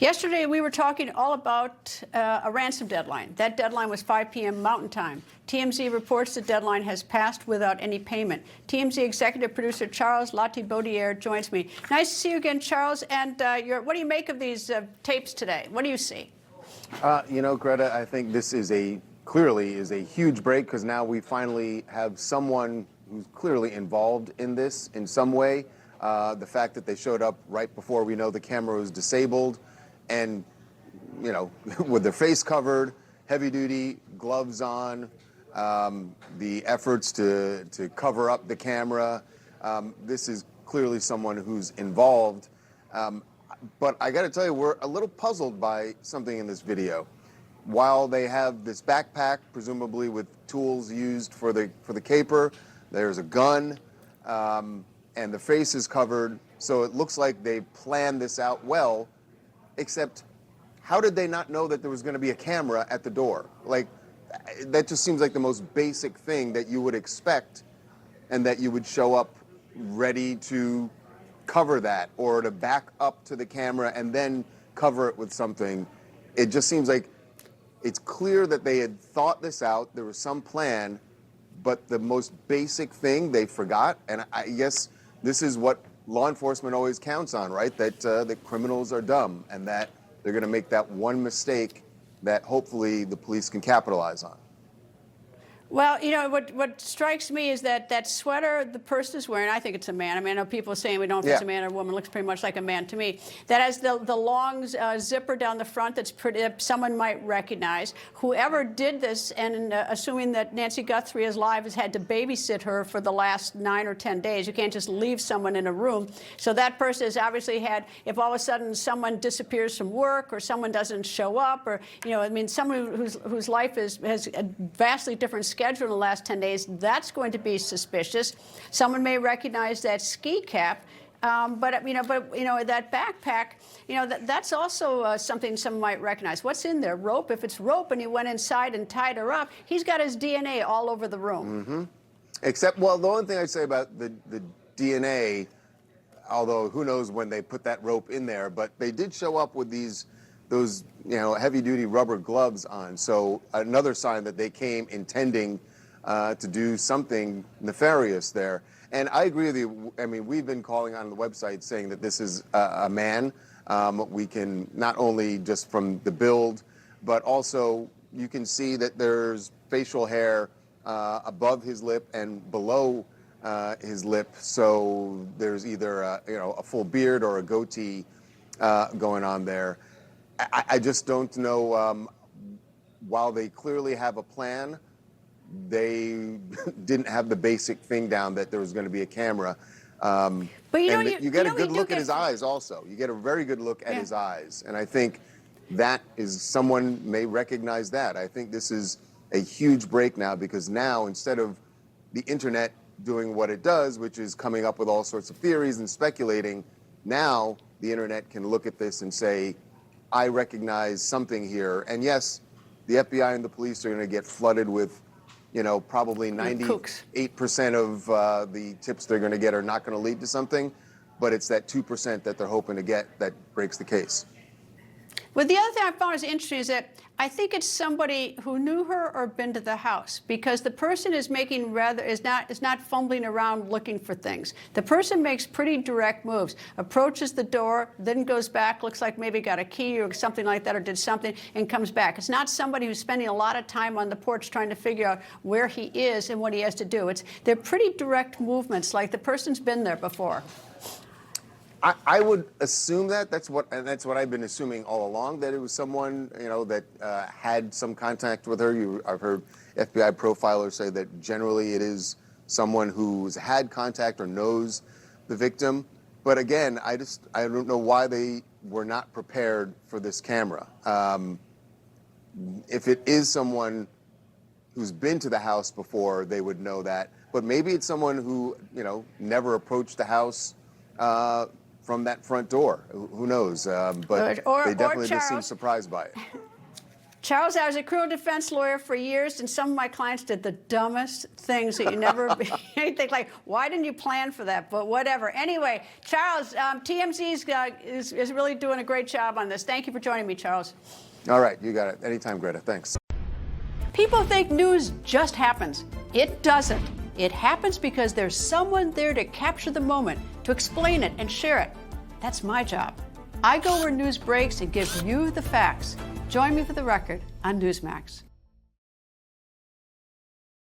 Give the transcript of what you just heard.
Yesterday, we were talking all about a ransom deadline. That deadline was 5 p.m. Mountain Time. TMZ reports the deadline has passed without any payment. TMZ executive producer Charles Latibeaudiere joins me. Nice to see you again, Charles. And what do you make of these tapes today? What do you see? Greta, I think this is clearly a huge break, because now we finally have someone who's clearly involved in this in some way. The fact that they showed up right before we know the camera was disabled, and, with their face covered, heavy-duty gloves on, the efforts to cover up the camera. This is clearly someone who's involved. But I got to tell you, we're a little puzzled by something in this video. While they have this backpack, presumably with tools used for the caper, there's a gun, and the face is covered, so it looks like they planned this out well. Except, how did they not know that there was going to be a camera at the door? Like, that just seems like the most basic thing that you would expect, and that you would show up ready to cover that, or to back up to the camera and then cover it with something. It just seems like it's clear that they had thought this out. There was some plan, but the most basic thing they forgot. And I guess this is what law enforcement always counts on, right? That criminals are dumb, and that they're going to make that one mistake that hopefully the police can capitalize on. Well, what strikes me is that sweater the person is wearing, I think it's a man. I mean, I know people are saying we don't know if it's a man or a woman. It looks pretty much like a man to me. That has the long zipper down the front that's someone might recognize. Whoever did this, and assuming that Nancy Guthrie is live, has had to babysit her for the last 9 or 10 days. You can't just leave someone in a room. So that person has obviously had, if all of a sudden someone disappears from work, or someone doesn't show up, or, someone whose life has a vastly different schedule in the last 10 days, that's going to be suspicious. Someone may recognize that ski cap, but that backpack, that's also something someone might recognize. What's in there? Rope? If it's rope and he went inside and tied her up, he's got his DNA all over the room. Mm-hmm. Except, well, the only thing I'd say about the DNA, although who knows when they put that rope in there, but they did show up with those heavy-duty rubber gloves on. So another sign that they came intending to do something nefarious there. And I agree with you. I mean, we've been calling on the website saying that this is a man. We can, not only just from the build, but also you can see that there's facial hair above his lip and below his lip. So there's either a full beard or a goatee going on there. I just don't know, while they clearly have a plan, they didn't have the basic thing down that there was going to be a camera. But you get a good look at his eyes also. You get a very good look at his eyes. And I think that is, someone may recognize that. I think this is a huge break now, because now, instead of the internet doing what it does, which is coming up with all sorts of theories and speculating, now the internet can look at this and say, I recognize something here. And yes, the FBI and the police are going to get flooded with, probably 98% of the tips they're going to get are not going to lead to something. But it's that 2% that they're hoping to get that breaks the case. Well, the other thing I found is interesting is that I think it's somebody who knew her or been to the house, because the person is not fumbling around looking for things. The person makes pretty direct moves, approaches the door, then goes back, looks like maybe got a key or something like that, or did something, and comes back. It's not somebody who's spending a lot of time on the porch trying to figure out where he is and what he has to do. They're pretty direct movements, like the person's been there before. I would assume that. That's what I've been assuming all along, that it was someone, that had some contact with her. I've heard FBI profilers say that generally it is someone who's had contact or knows the victim. But again, I don't know why they were not prepared for this camera. If it is someone who's been to the house before, they would know that. But maybe it's someone who, never approached the house from that front door. Who knows? But they definitely just seem surprised by it. Charles, I was a criminal defense lawyer for years, and some of my clients did the dumbest things that you never you think, like, why didn't you plan for that? But whatever. Anyway, Charles, TMZ is really doing a great job on this. Thank you for joining me, Charles. All right, you got it. Anytime, Greta. Thanks. People think news just happens. It doesn't. It happens because there's someone there to capture the moment, to explain it and share it. That's my job. I go where news breaks and give you the facts. Join me for The Record on Newsmax.